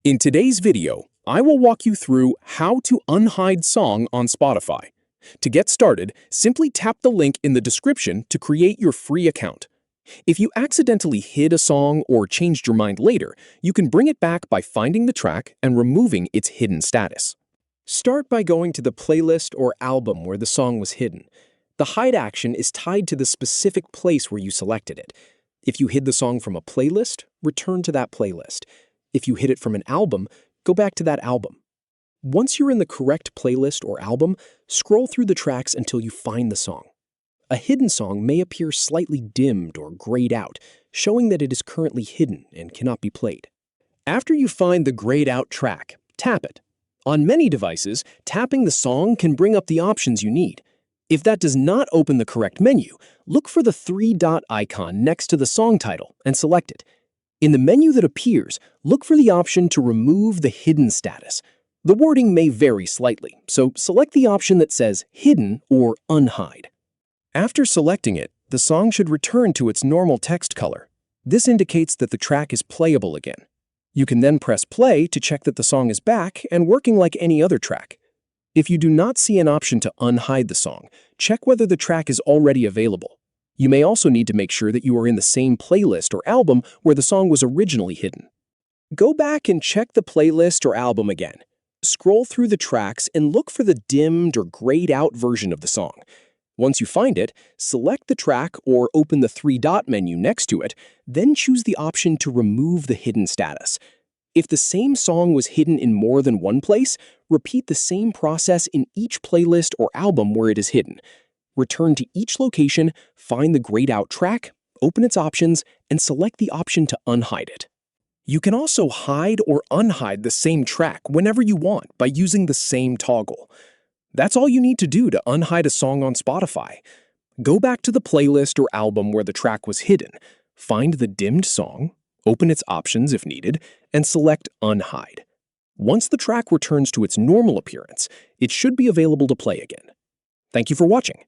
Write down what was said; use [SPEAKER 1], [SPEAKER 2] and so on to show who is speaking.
[SPEAKER 1] In today's video, I will walk you through how to unhide song on Spotify. To get started, simply tap the link in the description to create your free account. If you accidentally hid a song or changed your mind later, you can bring it back by finding the track and removing its hidden status. Start by going to the playlist or album where the song was hidden. The hide action is tied to the specific place where you selected it. If you hid the song from a playlist, return to that playlist. If you hid it from an album, go back to that album. Once you're in the correct playlist or album, scroll through the tracks until you find the song. A hidden song may appear slightly dimmed or grayed out, showing that it is currently hidden and cannot be played. After you find the grayed out track, tap it. On many devices, tapping the song can bring up the options you need. If that does not open the correct menu, look for the three-dot icon next to the song title and select it. In the menu that appears, look for the option to remove the hidden status. The wording may vary slightly, so select the option that says Hidden or Unhide. After selecting it, the song should return to its normal text color. This indicates that the track is playable again. You can then press play to check that the song is back and working like any other track. If you do not see an option to unhide the song, check whether the track is already available. You may also need to make sure that you are in the same playlist or album where the song was originally hidden. Go back and check the playlist or album again. Scroll through the tracks and look for the dimmed or grayed out version of the song. Once you find it, select the track or open the three-dot menu next to it, then choose the option to remove the hidden status. If the same song was hidden in more than one place, repeat the same process in each playlist or album where it is hidden. Return to each location, find the grayed out track, open its options, and select the option to unhide it. You can also hide or unhide the same track whenever you want by using the same toggle. That's all you need to do to unhide a song on Spotify. Go back to the playlist or album where the track was hidden, find the dimmed song, open its options if needed, and select Unhide. Once the track returns to its normal appearance, it should be available to play again. Thank you for watching.